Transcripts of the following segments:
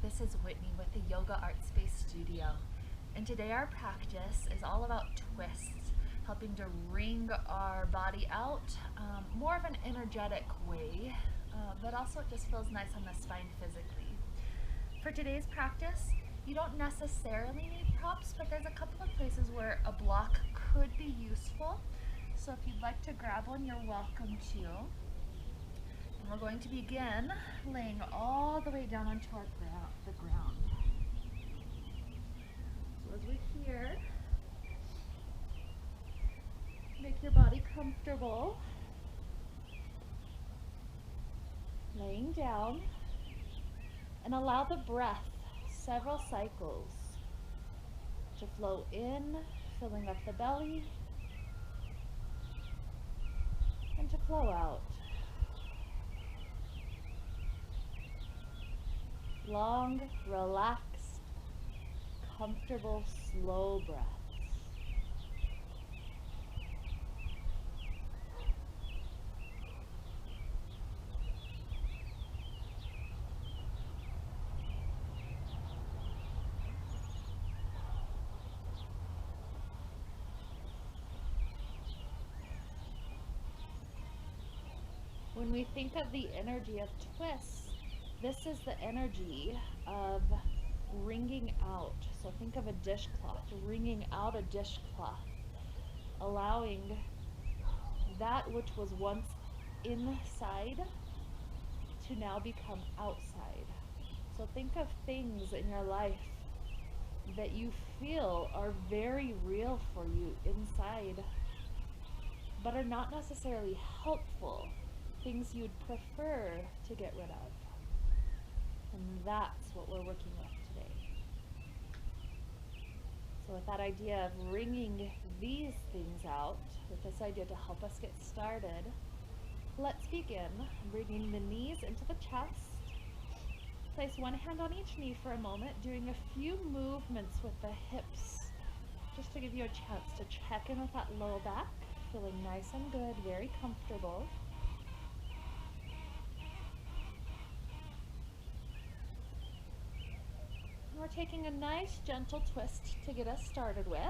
this is Whitney with the Yoga Art Space Studio. And today our practice is all about twists, helping to wring our body out, more of an energetic way, but also it just feels nice on the spine physically. For today's practice, you don't necessarily need props, but there's a couple of places where a block could be useful. So if you'd like to grab one, you're welcome to. And we're going to begin laying all the way down onto the ground. So as we're here, make your body comfortable. Laying down, and allow the breath, several cycles, to flow in, filling up the belly, and to flow out. Long, relaxed, comfortable, slow breaths. When we think of the energy of twists, this is the energy of wringing out. So think of a dishcloth, wringing out a dishcloth, allowing that which was once inside to now become outside. So think of things in your life that you feel are very real for you inside, but are not necessarily helpful. Things you'd prefer to get rid of. And that's what we're working with today. So with that idea of wringing these things out, with this idea to help us get started, let's begin bringing the knees into the chest. Place one hand on each knee for a moment, doing a few movements with the hips, just to give you a chance to check in with that low back, feeling nice and good, very comfortable. We're taking a nice gentle twist to get us started with.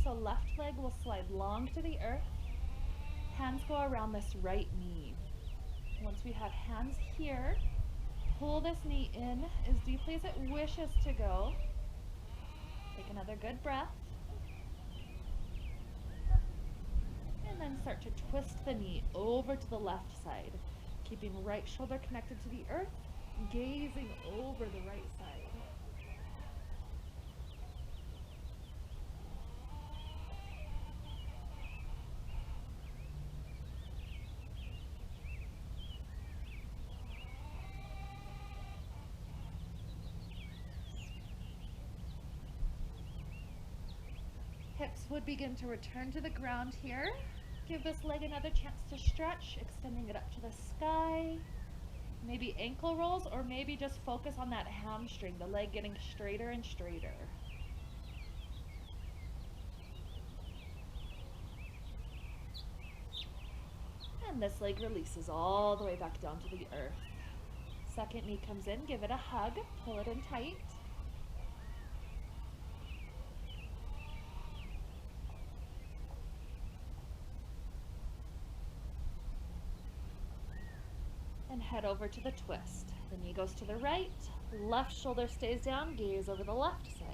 So left leg will slide long to the earth. Hands go around this right knee. Once we have hands here, pull this knee in as deeply as it wishes to go. Take another good breath. And then start to twist the knee over to the left side, keeping right shoulder connected to the earth, gazing over the right side. Hips would begin to return to the ground here. Give this leg another chance to stretch, extending it up to the sky. Maybe ankle rolls, or maybe just focus on that hamstring, the leg getting straighter and straighter. And this leg releases all the way back down to the earth. Second knee comes in, give it a hug, pull it in tight. And head over to the twist. The knee goes to the right, left shoulder stays down, gaze over the left side.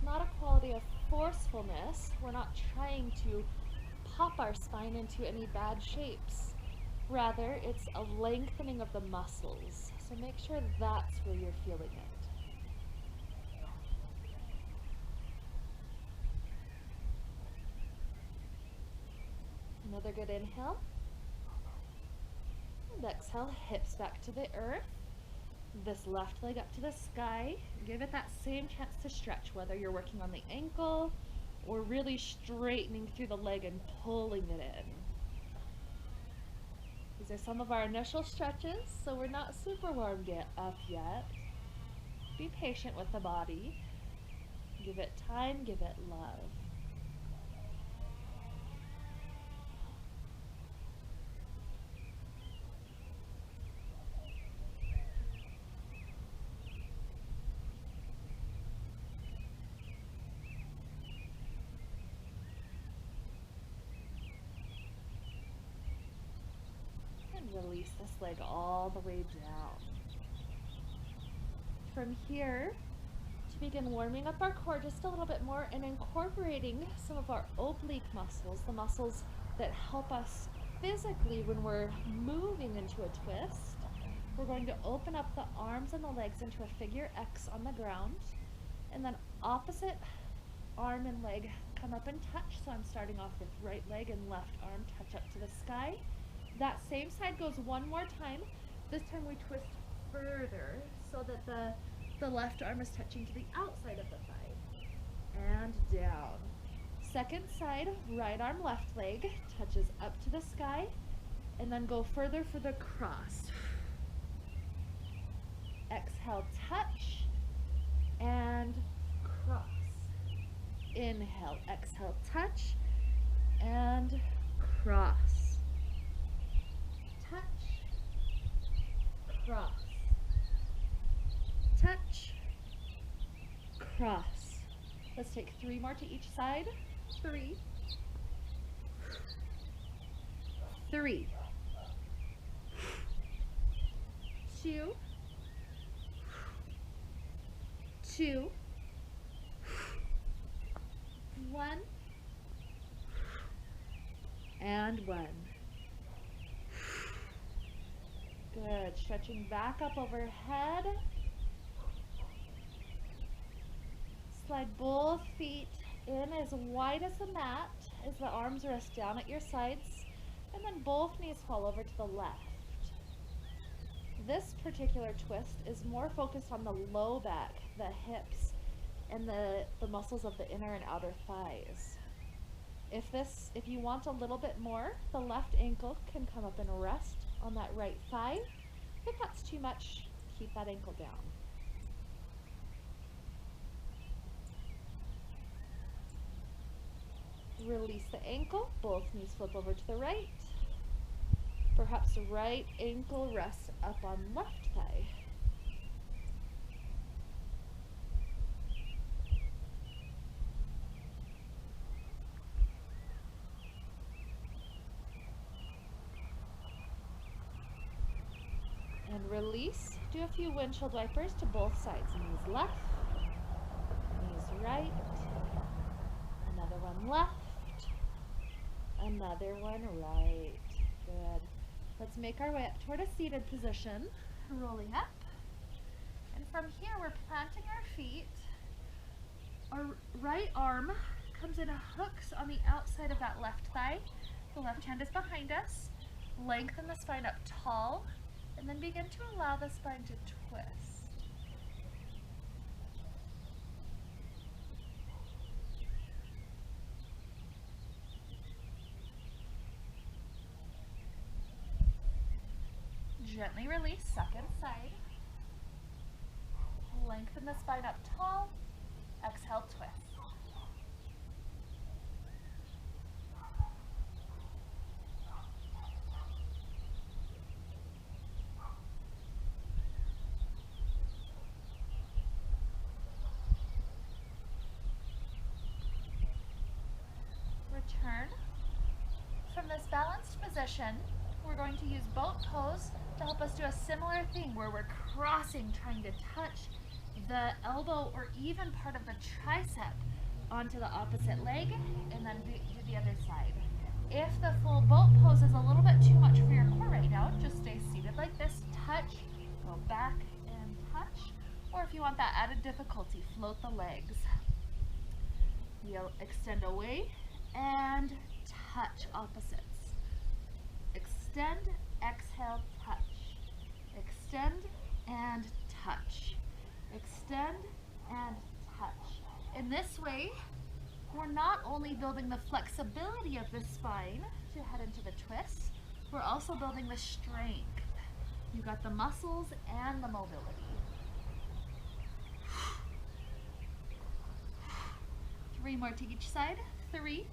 Not a quality of forcefulness. We're not trying to pop our spine into any bad shapes. Rather, it's a lengthening of the muscles. So make sure that's where you're feeling it. Another good inhale. And exhale, hips back to the earth. This left leg up to the sky. Give it that same chance to stretch, whether you're working on the ankle We're really straightening through the leg and pulling it in. These are some of our initial stretches, so we're not super warmed up yet. Be patient with the body. Give it time, give it love. And release this leg all the way down. From here, to begin warming up our core just a little bit more and incorporating some of our oblique muscles, the muscles that help us physically when we're moving into a twist. We're going to open up the arms and the legs into a figure X on the ground, and then opposite arm and leg come up and touch. So I'm starting off with right leg and left arm touch up to the sky. That same side goes one more time. This time we twist further so that the left arm is touching to the outside of the thigh. And down. Second side, right arm, left leg touches up to the sky, and then go further for the cross. Exhale, touch, and cross. Inhale, exhale, touch, and cross. Touch, cross. Touch, cross. Let's take 3 more to each side. 3, 3, 2, 2, 1, and 1. Good. Stretching back up overhead. Slide both feet in as wide as the mat as the arms rest down at your sides, and then both knees fall over to the left. This particular twist is more focused on the low back, the hips, and the muscles of the inner and outer thighs. If you want a little bit more, the left ankle can come up and rest on that right thigh. If that's too much, keep that ankle down. Release the ankle, both knees flip over to the right. Perhaps right ankle rests up on left thigh. And release. Do a few windshield wipers to both sides. Knees left, knees right, another one left, another one right. Good. Let's make our way up toward a seated position, rolling up. And from here, we're planting our feet. Our right arm comes in hooks on the outside of that left thigh. The left hand is behind us. Lengthen the spine up tall, and then begin to allow the spine to twist. Gently release, second side. Lengthen the spine up tall. Exhale, twist. Return. From this balanced position, we're going to use boat pose to help us do a similar thing where we're crossing, trying to touch the elbow or even part of the tricep onto the opposite leg, and then do the other side. If the full boat pose is a little bit too much for your core right now, just stay seated like this, touch, go back and touch, or if you want that added difficulty, float the legs. You'll extend away and touch opposites. Extend, exhale, touch. Extend and touch. Extend and touch. In this way, we're not only building the flexibility of the spine to head into the twist, we're also building the strength. You got the muscles and the mobility. 3 more to each side. 3,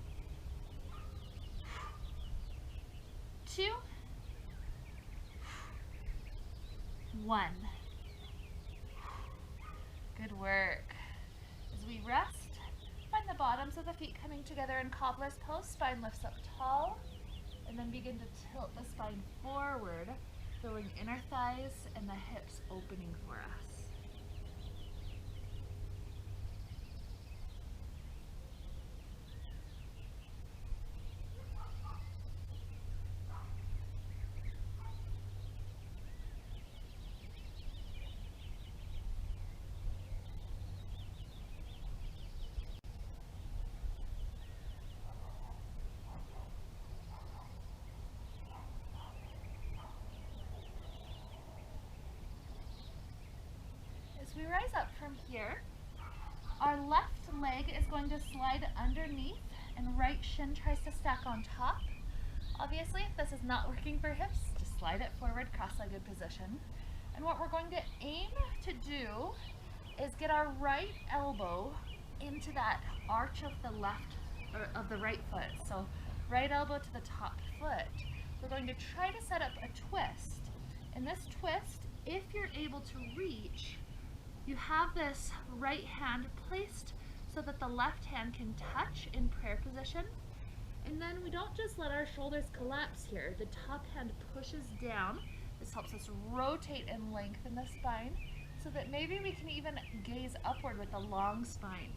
2, 1. Good work. As we rest, find the bottoms of the feet coming together in cobbler's pose. Spine lifts up tall, and then begin to tilt the spine forward, filling inner thighs and the hips opening for us. As we rise up from here, our left leg is going to slide underneath and right shin tries to stack on top. Obviously, if this is not working for hips, just slide it forward, cross-legged position. And what we're going to aim to do is get our right elbow into that arch of the left, or of the right foot. So right elbow to the top foot. We're going to try to set up a twist. In this twist, if you're able to reach, you have this right hand placed so that the left hand can touch in prayer position. And then we don't just let our shoulders collapse here. The top hand pushes down. This helps us rotate and lengthen the spine so that maybe we can even gaze upward with a long spine.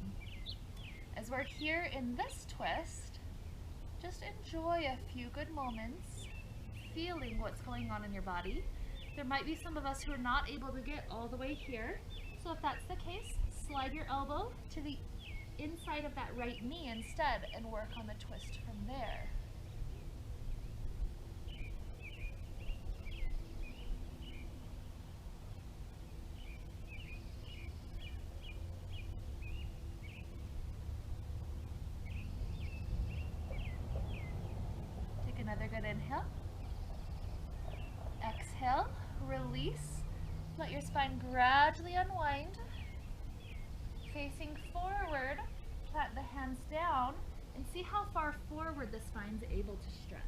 As we're here in this twist, just enjoy a few good moments, feeling what's going on in your body. There might be some of us who are not able to get all the way here. So if that's the case, slide your elbow to the inside of that right knee instead and work on the twist from there. Take another good inhale. Exhale, release. Let your spine gradually unwind. Facing forward, plant the hands down and see how far forward the spine's able to stretch.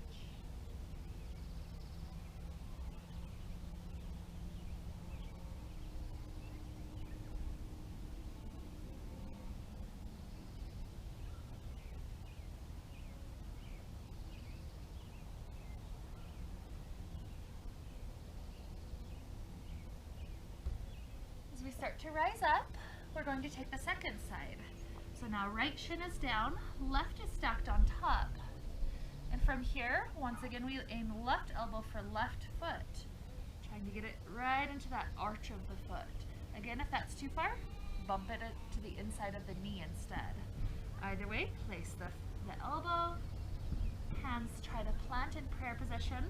As we start to rise up, we're going to take the second side. So now right shin is down, left is stacked on top. And from here, once again, we aim left elbow for left foot, trying to get it right into that arch of the foot. Again, if that's too far, bump it to the inside of the knee instead. Either way, place the elbow, hands try to plant in prayer position,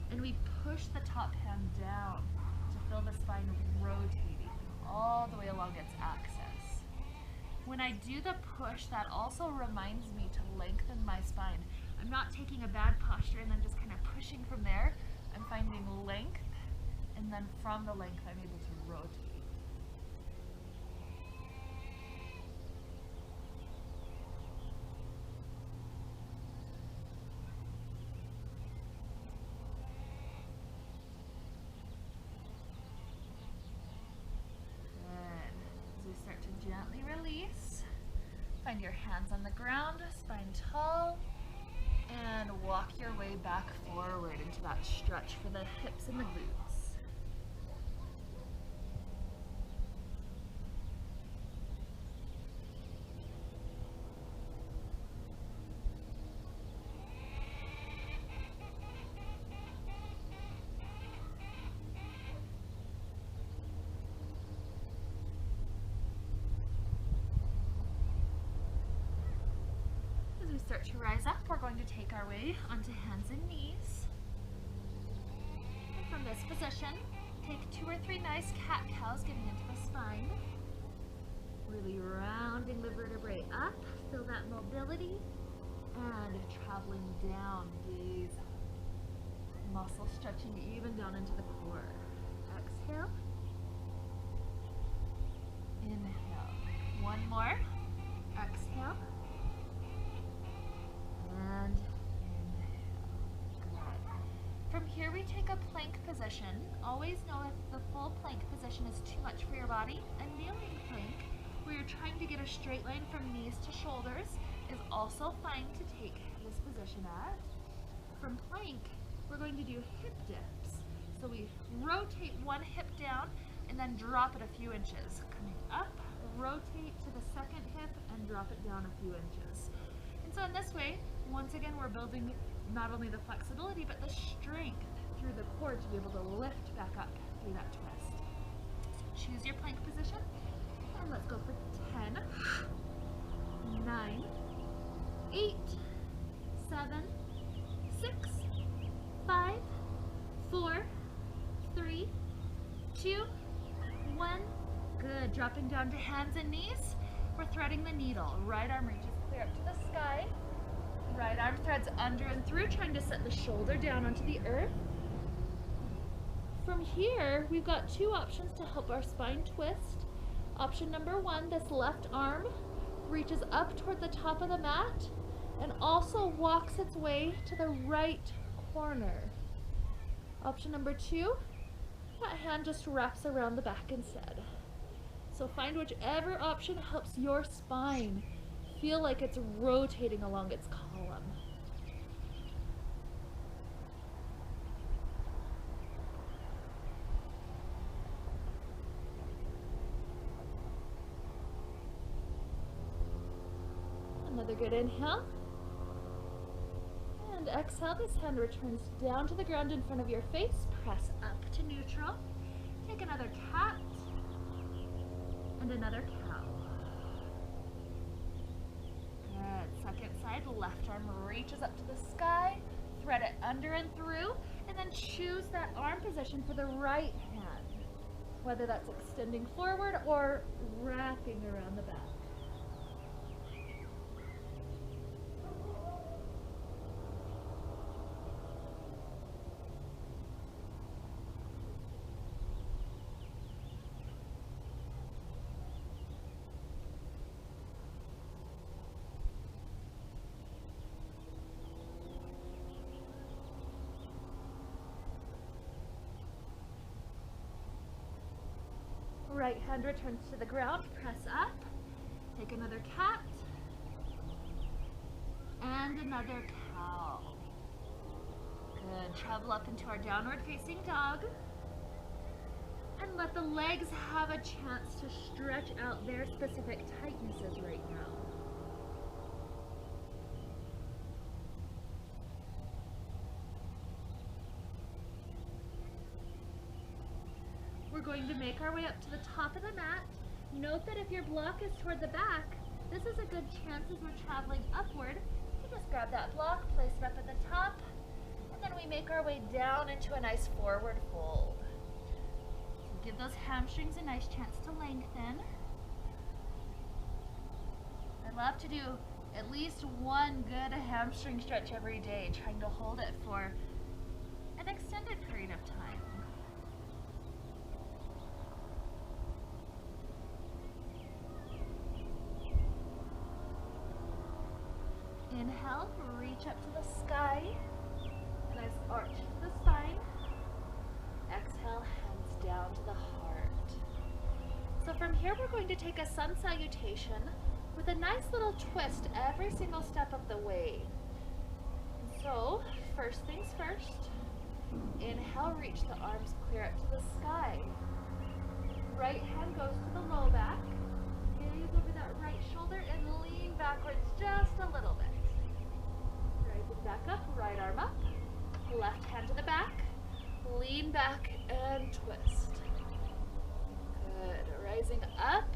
and we push the top hand down to feel the spine rotating all the way along its axis. When I do the push, that also reminds me to lengthen my spine. I'm not taking a bad posture and then just kind of pushing from there. I'm finding length, and then from the length I'm able to rotate. Gently release. Find your hands on the ground, spine tall, and walk your way back forward into that stretch for the hips and the glutes. Start to rise up, we're going to take our way onto hands and knees. And from this position, take 2 or 3 nice cat-cows getting into the spine. Really rounding the vertebrae up, feel that mobility, and traveling down, gaze, muscle stretching even down into the core. Exhale, inhale, one more, exhale, and inhale. Good. From here we take a plank position. Always know if the full plank position is too much for your body, a kneeling plank, where you're trying to get a straight line from knees to shoulders, is also fine to take this position at. From plank, we're going to do hip dips. So we rotate one hip down and then drop it a few inches. Coming up, rotate to the second hip and drop it down a few inches. And so in this way, once again, we're building not only the flexibility, but the strength through the core to be able to lift back up through that twist. So choose your plank position. And let's go for 10, 9, 8, 7, 6, 5, 4, 3, 2, 1. Good. Dropping down to hands and knees. We're threading the needle. Right arm reaches clear up to the sky. Right arm threads under and through, trying to set the shoulder down onto the earth. From here, we've got two options to help our spine twist. Option number one, this left arm reaches up toward the top of the mat and also walks its way to the right corner. Option number two, that hand just wraps around the back instead. So find whichever option helps your spine feel like it's rotating along its column. Another good inhale. And exhale, this hand returns down to the ground in front of your face. Press up to neutral. Take another cat and another cow. Good. Second side, left arm reaches up to the sky. Thread it under and through, and then choose that arm position for the right hand, whether that's extending forward or wrapping around the back. Right hand returns to the ground, press up, take another cat, and another cow. Good, travel up into our downward facing dog, and let the legs have a chance to stretch out their specific tightnesses right now. We're going to make our way up to the top of the mat. Note that if your block is toward the back, this is a good chance as we're traveling upward to just grab that block, place it up at the top, and then we make our way down into a nice forward fold. So give those hamstrings a nice chance to lengthen. I love to do at least one good hamstring stretch every day, trying to hold it for an extended period of time. Inhale, reach up to the sky, nice arch to the spine. Exhale, hands down to the heart. So from here we're going to take a sun salutation with a nice little twist every single step of the way. So, first things first, inhale, reach the arms clear up to the sky. Right hand goes to the low back, gaze over that right shoulder and lean backwards just a little bit. Rising back up, right arm up, left hand to the back, lean back and twist. Good, rising up,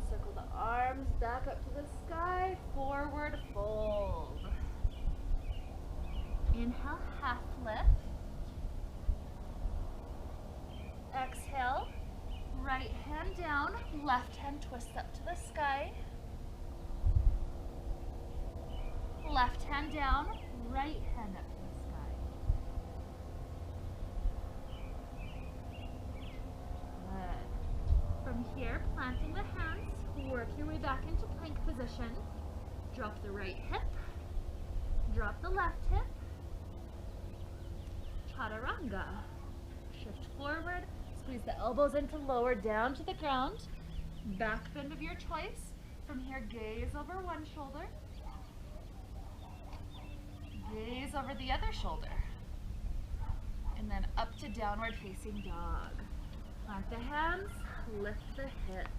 circle the arms back up to the sky, forward fold. Inhale, half lift. Exhale, Right hand down, left hand twists up to the sky. Left hand down, right hand up to the sky. Good. From here, planting the hands, work your way back into plank position. Drop the right hip, drop the left hip. Chaturanga. Shift forward, squeeze the elbows into lower, down to the ground. Back bend of your choice. From here, gaze over one shoulder. Gaze over the other shoulder. And then up to downward facing dog. Plant the hands, lift the hips.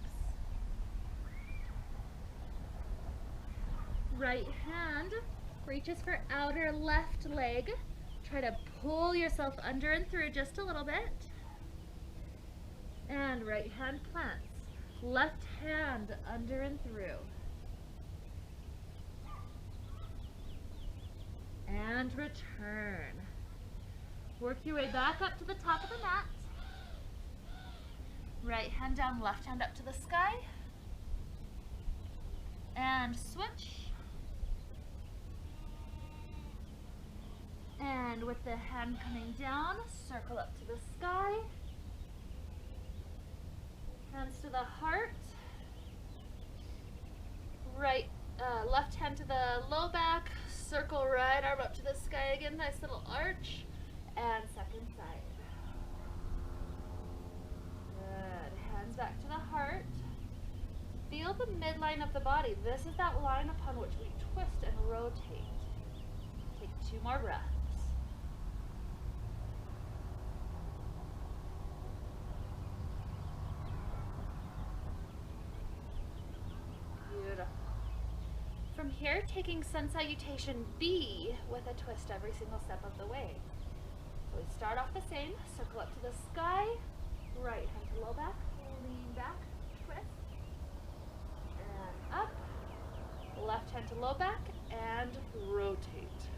Right hand reaches for outer left leg. Try to pull yourself under and through just a little bit. And right hand plants. Left hand under and through. And return. Work your way back up to the top of the mat. Right hand down, left hand up to the sky. And switch. And with the hand coming down, circle up to the sky. Hands to the heart. Left hand to the low back. Circle right arm up to the sky again. Nice little arch. And second side. Good. Hands back to the heart. Feel the midline of the body. This is that line upon which we twist and rotate. Take 2 more breaths. Beautiful. From here, taking sun salutation B with a twist every single step of the way. So we start off the same, circle up to the sky, right hand to low back, lean back, twist, and up, left hand to low back, and rotate,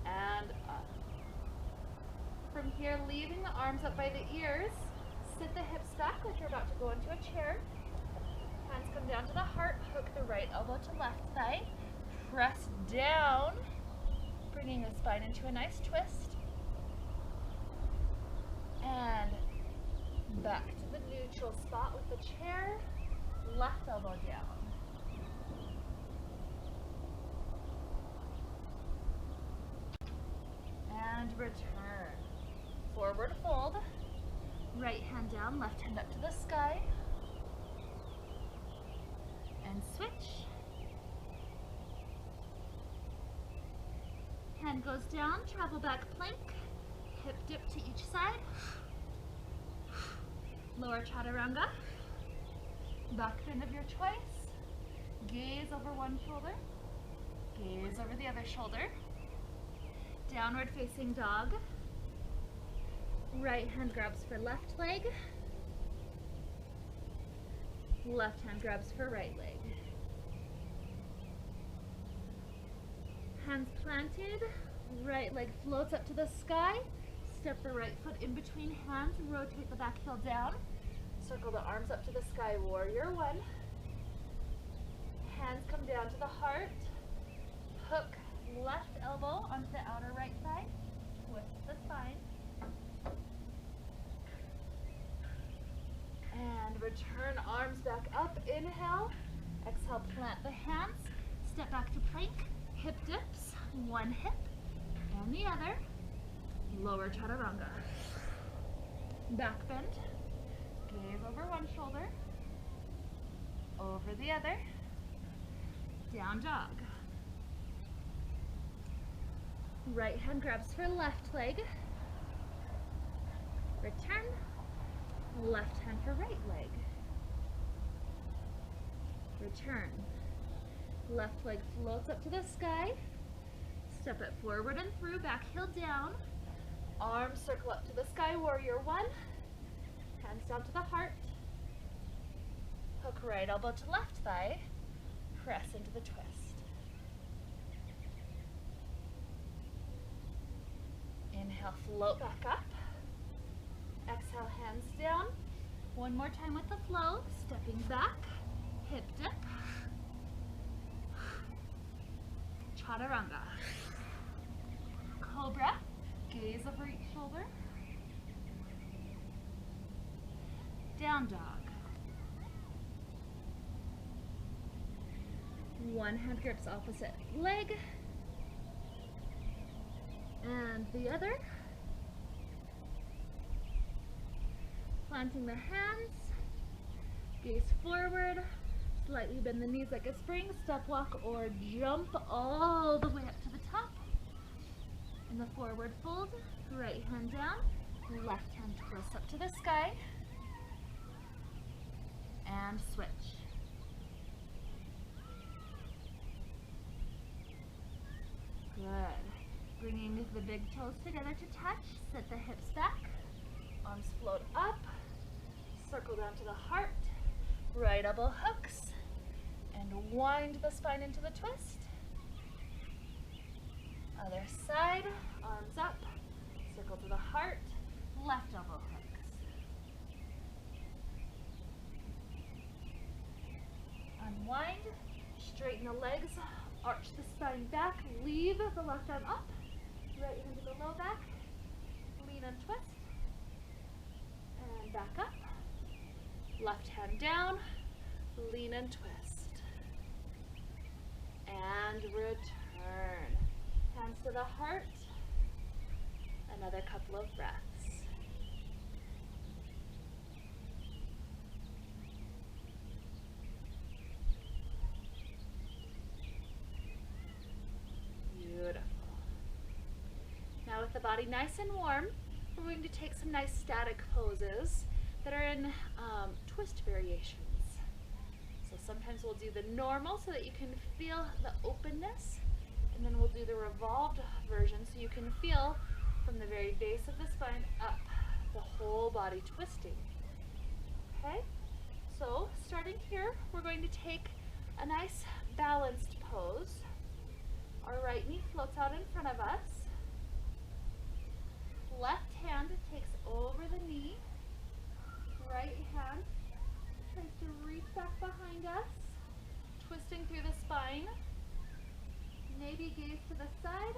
and up. From here, leaving the arms up by the ears, sit the hips back like you're about to go into a chair. Hands come down to the heart, hook the right elbow to left thigh, press down, bringing the spine into a nice twist, and back to the neutral spot with the chair, left elbow down. And return. Forward fold, right hand down, left hand up to the sky, and switch. Hand goes down, travel back plank, hip dip to each side, lower chaturanga, back bend of your choice, gaze over one shoulder, gaze over the other shoulder, downward facing dog, right hand grabs for left leg, left hand grabs for right leg. Hands planted, right leg floats up to the sky, step the right foot in between hands, rotate the back heel down, circle the arms up to the sky, warrior one. Hands come down to the heart, hook left elbow onto the outer right thigh, twist the spine, and return arms back up, inhale, exhale, plant the hands, step back to plank, hip dips, one hip and the other, lower chaturanga. Back bend, gaze over one shoulder, over the other, down dog. Right hand grabs for left leg, return, left hand for right leg, return. Left leg floats up to the sky, step it forward and through, back heel down, arms circle up to the sky, warrior one, hands down to the heart, hook right elbow to left thigh, press into the twist. Inhale, float back up, Exhale, hands down. One more time with the flow, stepping back, hip dip. Chaturanga. Cobra, gaze over each shoulder. Down dog. One hand grips opposite leg. And the other. Planting the hands. Gaze forward. Slightly bend the knees like a spring. Step walk or jump all the way up to the top. In the forward fold, right hand down. Left hand twist up to the sky. And switch. Good. Bringing the big toes together to touch. Set the hips back. Arms float up. Circle down to the heart. Right elbow hooks. And wind the spine into the twist. Other side. Arms up. Circle to the heart. Left elbow hooks. Unwind. Straighten the legs. Arch the spine back, leave the left arm up, right hand to the low back, lean and twist, and back up, left hand down, lean and twist, and return. Hands to the heart, another couple of breaths. Beautiful. Now with the body nice and warm, we're going to take some nice static poses that are in twist variations. So sometimes we'll do the normal so that you can feel the openness, and then we'll do the revolved version so you can feel from the very base of the spine up, the whole body twisting. Okay? So starting here, we're going to take a nice balanced pose. Our right knee floats out in front of us. Left hand takes over the knee. Right hand tries to reach back behind us, twisting through the spine. Maybe gaze to the side.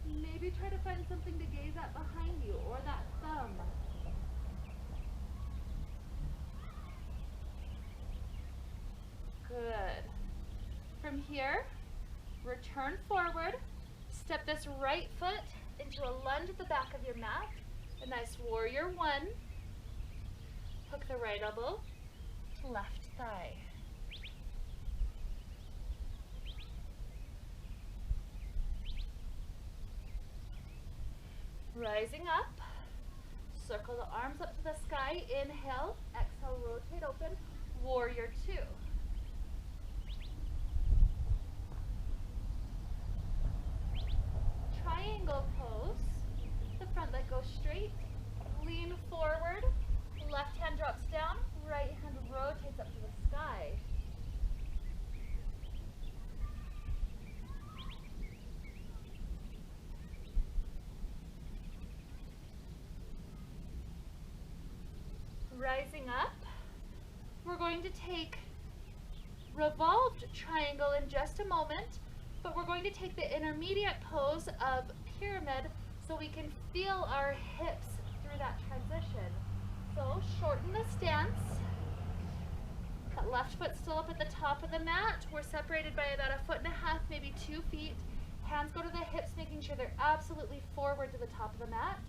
Maybe try to find something to gaze at behind you, or that thumb. Good. From here, return forward. Step this right foot into a lunge at the back of your mat. A nice warrior one. Hook the right elbow to left thigh. Rising up, circle the arms up to the sky. Inhale, exhale, rotate open. Warrior two. Triangle pose. The front leg goes straight. Lean forward. Left hand drops down. Right hand rotates up to the sky. Rising up, we're going to take revolved triangle in just a moment, but we're going to take the intermediate pose of pyramid so we can feel our hips through that transition. So shorten the stance. That left foot still up at the top of the mat. We're separated by about 1.5 feet, maybe 2 feet. Hands go to the hips, making sure they're absolutely forward to the top of the mat.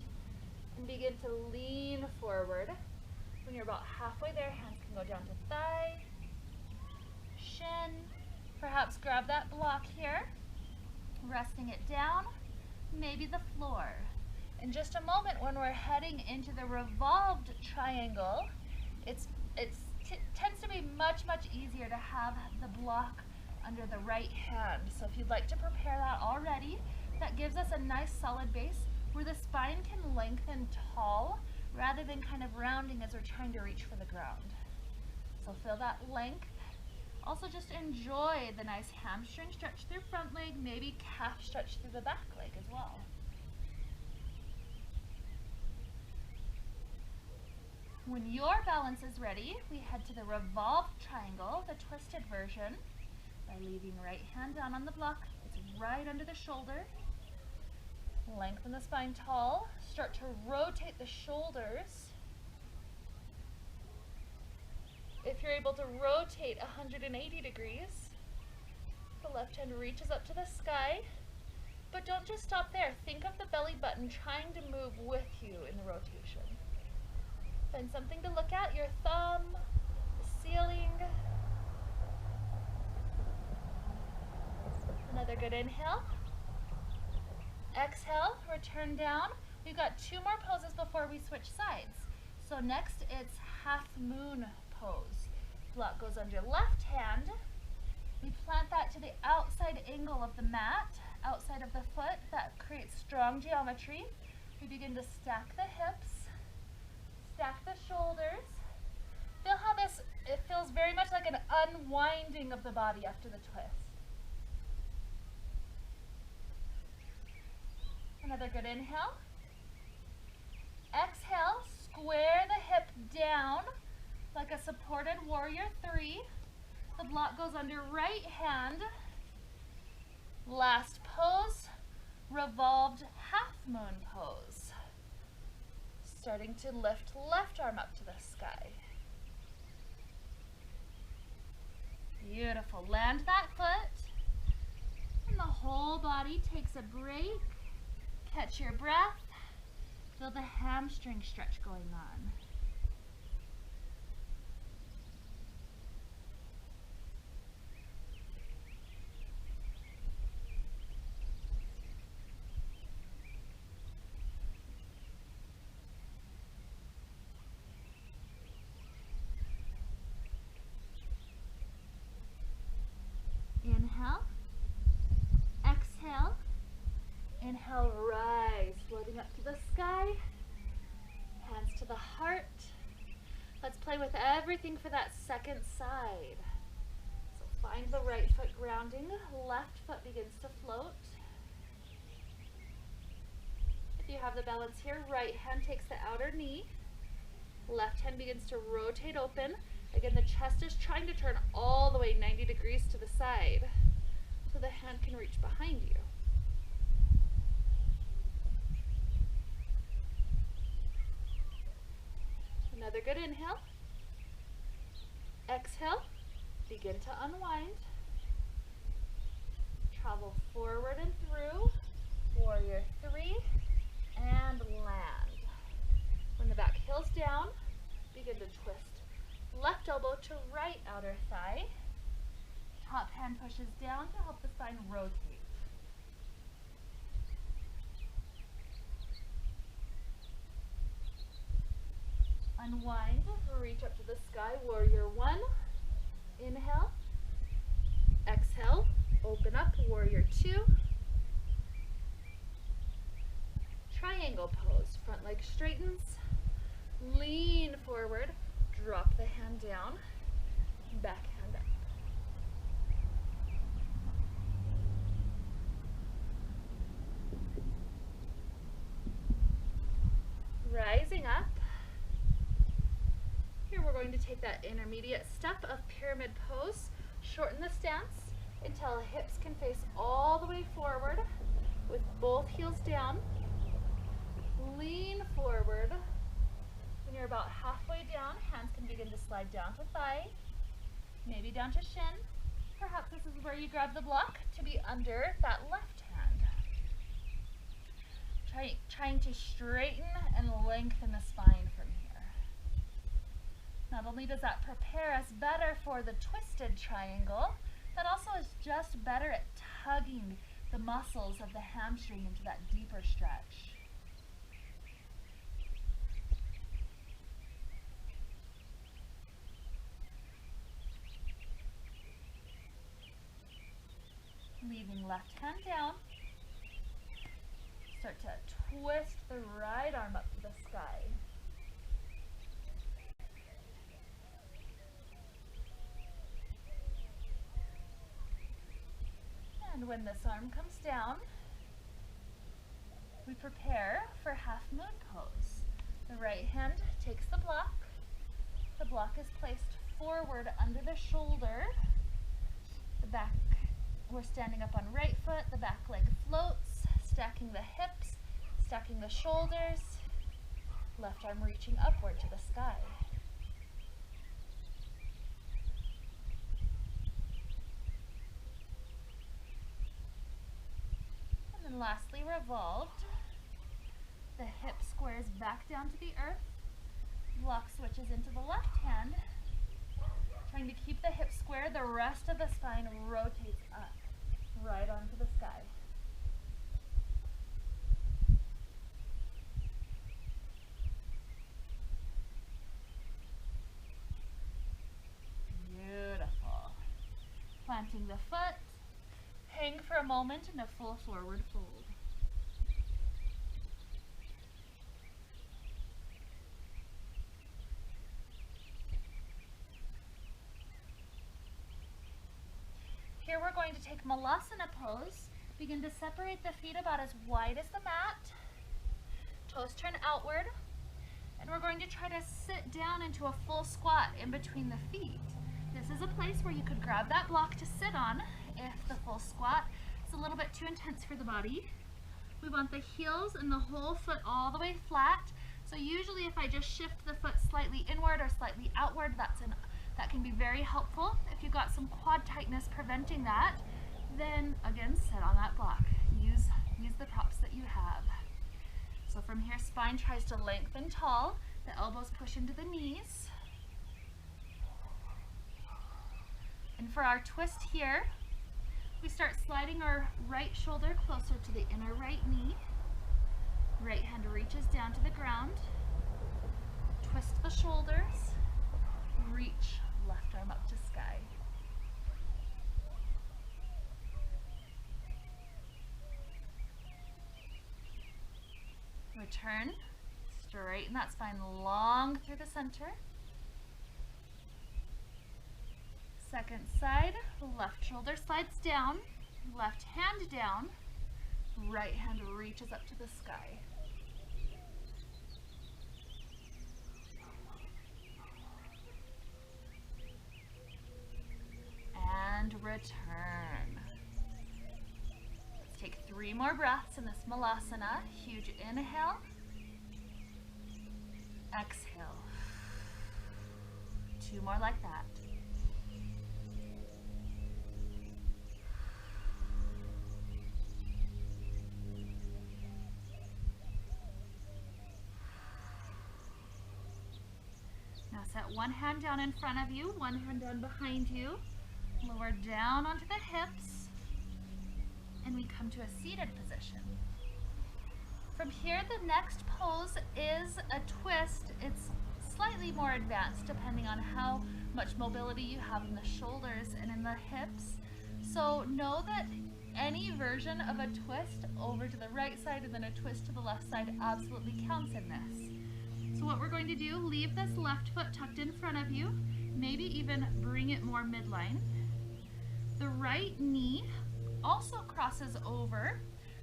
And begin to lean forward. When you're about halfway there, hands can go down to thigh, shin. Perhaps grab that block here, resting it down, maybe the floor. In just a moment, when we're heading into the revolved triangle, it tends to be much easier to have the block under the right hand. So if you'd like to prepare that already, that gives us a nice solid base where the spine can lengthen tall rather than kind of rounding as we're trying to reach for the ground. So feel that length. Also just enjoy the nice hamstring stretch through front leg, maybe calf stretch through the back leg as well. When your balance is ready, we head to the revolved triangle, the twisted version, by leaving right hand down on the block. It's right under the shoulder. Lengthen the spine tall. Start to rotate the shoulders. If you're able to rotate 180 degrees, the left hand reaches up to the sky, but don't just stop there. Think of the belly button trying to move with you in the rotation. Find something to look at, your thumb, the ceiling. Another good inhale. Exhale, return down. We've got 2 more poses before we switch sides. So next it's half moon pose. Block goes under left hand. We plant that to the outside angle of the mat, outside of the foot. That creates strong geometry. We begin to stack the hips, stack the shoulders. Feel how this, it feels very much like an unwinding of the body after the twist. Another good inhale. Exhale, square the hip down like a supported warrior 3. The block goes under right hand. Last pose, revolved half moon pose. Starting to lift left arm up to the sky. Beautiful. Land that foot. And the whole body takes a break. Catch your breath. Feel the hamstring stretch going on. Inhale. Exhale. Inhale, rise, floating up to the sky. Hands to the heart. Let's play with everything for that second side. So find the right foot grounding. Left foot begins to float. If you have the balance here, right hand takes the outer knee. Left hand begins to rotate open. Again, the chest is trying to turn all the way 90 degrees to the side so the hand can reach behind you. Another good inhale. Exhale, begin to unwind. Travel forward and through, warrior 3, and land. When the back heel's down, begin to twist. Left elbow to right outer thigh. Top hand pushes down to help the spine rotate. Unwind, reach up to the sky, warrior 1. Inhale. Exhale, open up, warrior 2. Triangle pose, front leg straightens. Lean forward, drop the hand down, back hand up. Rising up. Here we're going to take that intermediate step of pyramid pose. Shorten the stance until hips can face all the way forward with both heels down. Lean forward. When you're about halfway down, hands can begin to slide down to thigh, maybe down to shin. Perhaps this is where you grab the block to be under that left hand. Trying to straighten and lengthen the spine from here. Not only does that prepare us better for the twisted triangle, that also is just better at tugging the muscles of the hamstring into that deeper stretch. Leaving left hand down. Start to twist the right arm up to the sky. And when this arm comes down, we prepare for half moon pose. The right hand takes the block. The block is placed forward under the shoulder. The back, we're standing up on right foot, the back leg floats, stacking the hips, stacking the shoulders, left arm reaching upward to the sky. And then lastly, revolved. The hip squares back down to the earth. Block switches into the left hand. Trying to keep the hip square, the rest of the spine rotates up, right onto the sky. Beautiful. Planting the foot, hang for a moment in a full forward fold. Here we're going to take Malasana pose. Begin to separate the feet about as wide as the mat. Toes turn outward. And we're going to try to sit down into a full squat in between the feet. This is a place where you could grab that block to sit on if the full squat is a little bit too intense for the body. We want the heels and the whole foot all the way flat. So usually if I just shift the foot slightly inward or slightly outward, that can be very helpful. If you've got some quad tightness preventing that, then again, sit on that block. Use the props that you have. So from here, spine tries to lengthen tall. The elbows push into the knees. And for our twist here, we start sliding our right shoulder closer to the inner right knee. Right hand reaches down to the ground. Twist the shoulders. Reach left arm up to sky. Return, straighten that spine long through the center. Second side, left shoulder slides down, left hand down, right hand reaches up to the sky. And return. Let's take 3 more breaths in this Malasana. Huge inhale. Exhale. 2 more like that. Now set one hand down in front of you, one hand down behind you. Lower down onto the hips, and we come to a seated position. From here, the next pose is a twist. It's slightly more advanced depending on how much mobility you have in the shoulders and in the hips. So know that any version of a twist over to the right side and then a twist to the left side absolutely counts in this. So what we're going to do, leave this left foot tucked in front of you, maybe even bring it more midline. The right knee also crosses over.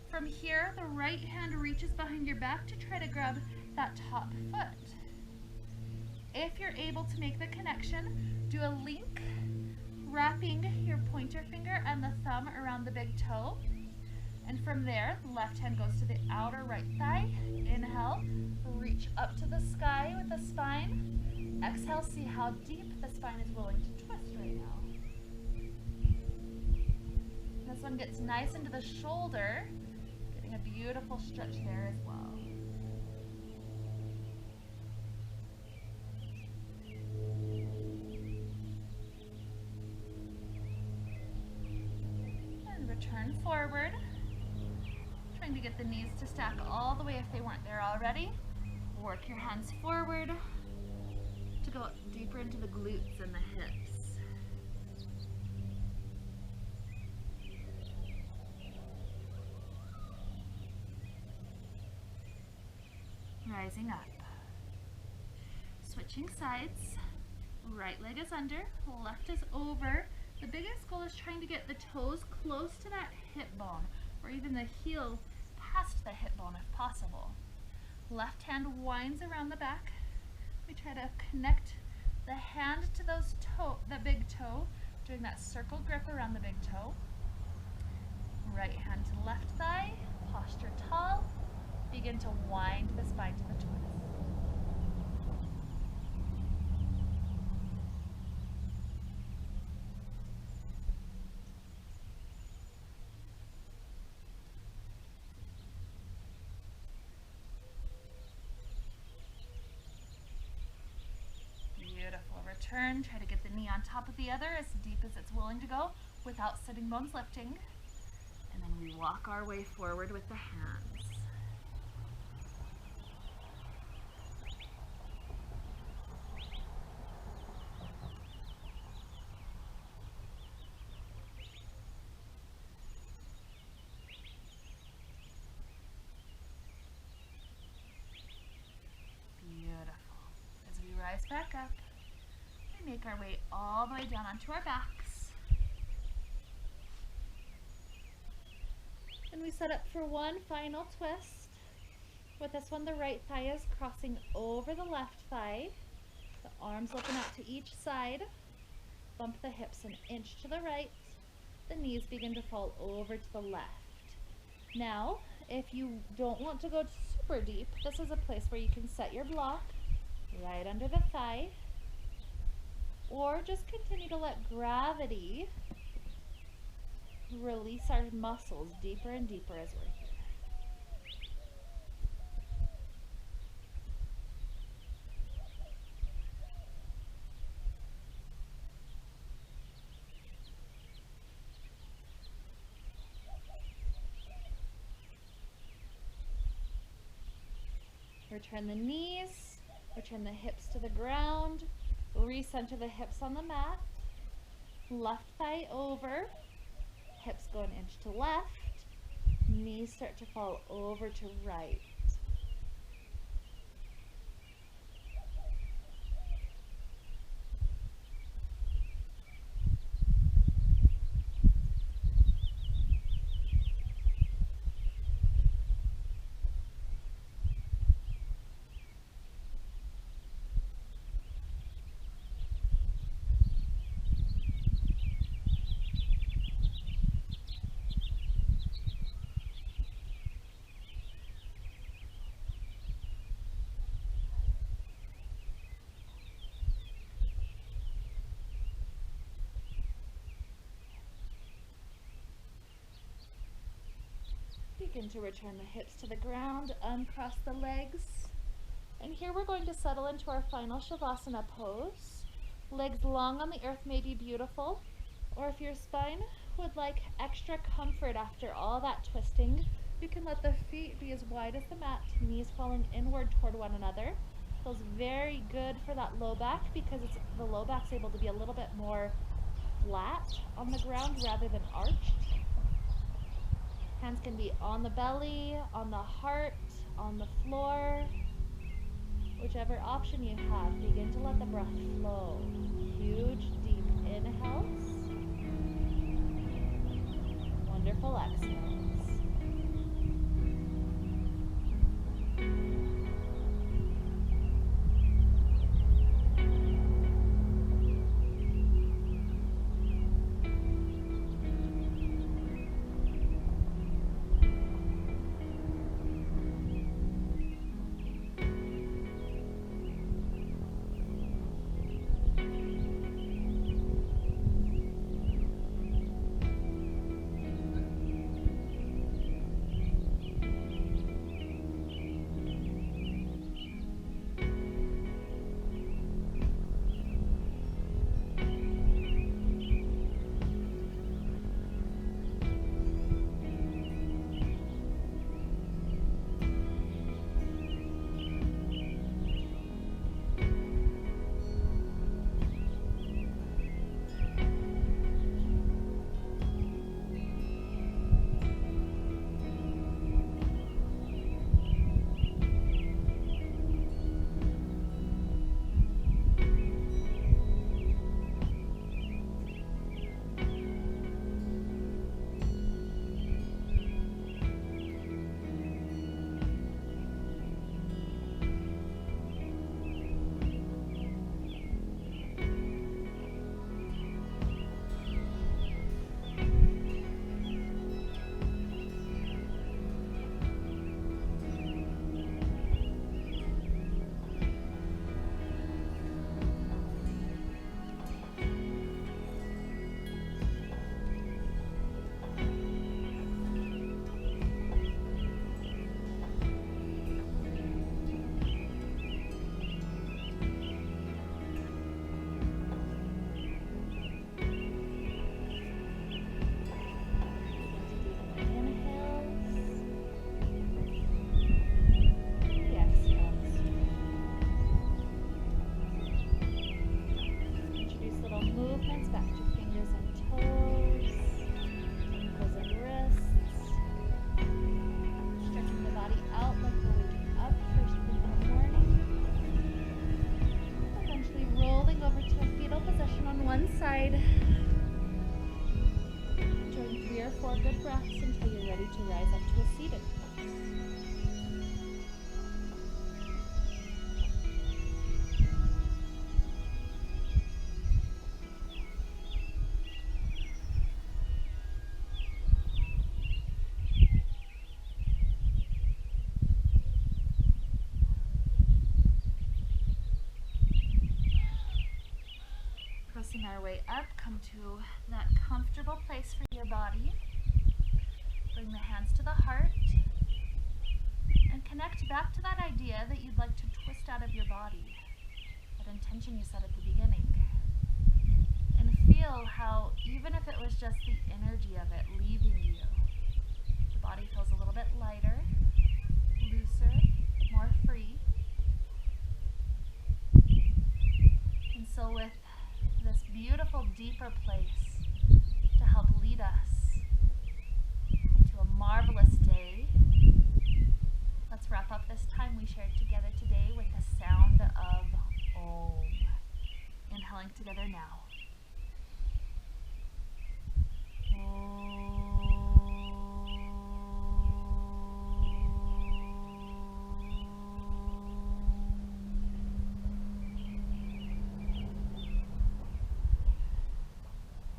From here, the right hand reaches behind your back to try to grab that top foot. If you're able to make the connection, do a link, wrapping your pointer finger and the thumb around the big toe. And from there, left hand goes to the outer right thigh. Inhale, reach up to the sky with the spine. Exhale, see how deep the spine is willing to twist right now. This one gets nice into the shoulder, getting a beautiful stretch there as well. And return forward, trying to get the knees to stack all the way if they weren't there already. Work your hands forward to go deeper into the glutes and the hips. Rising up. Switching sides. Right leg is under, left is over. The biggest goal is trying to get the toes close to that hip bone, or even the heel past the hip bone if possible. Left hand winds around the back. We try to connect the hand to the big toe, doing that circle grip around the big toe. Right hand to left thigh, posture tall. Begin to wind the spine to the twist. Beautiful. Return. Try to get the knee on top of the other as deep as it's willing to go without sitting bones lifting. And then we walk our way forward with the hands. Beautiful. As we rise back up, we make our way all the way down onto our backs. And we set up for one final twist. With this one, the right thigh is crossing over the left thigh. The arms open out to each side. Bump the hips an inch to the right. The knees begin to fall over to the left. Now, if you don't want to go super deep, this is a place where you can set your block right under the thigh. Or just continue to let gravity release our muscles deeper and deeper as we're here. Return the knees, return the hips to the ground, recenter the hips on the mat, left thigh over, hips go an inch to left, knees start to fall over to right. Begin to return the hips to the ground, uncross the legs. And here we're going to settle into our final Shavasana pose. Legs long on the earth may be beautiful, or if your spine would like extra comfort after all that twisting, you can let the feet be as wide as the mat, knees falling inward toward one another. Feels very good for that low back because the low back's able to be a little bit more flat on the ground rather than arched. Hands can be on the belly, on the heart, on the floor. Whichever option you have, begin to let the breath flow. Huge, deep inhales. Wonderful exhales. one side. Join 3 or 4 good breaths until you're ready to rise up to a seated place. Pressing our way up, come to that comfortable place for your body. Bring the hands to the heart and connect back to that idea that you'd like to twist out of your body, that intention you set at the beginning. And feel how, even if it was just the energy of it leaving you, the body feels a little bit lighter, looser, more free. And so with this beautiful, deeper place to help lead us into a marvelous day, let's wrap up this time we shared together today with the sound of Om. Inhaling together now.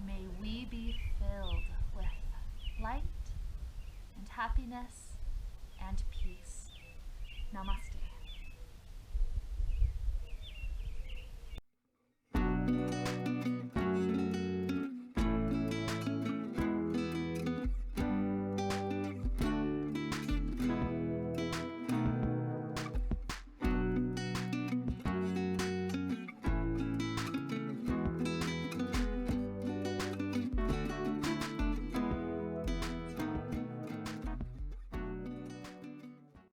May we be filled with light and happiness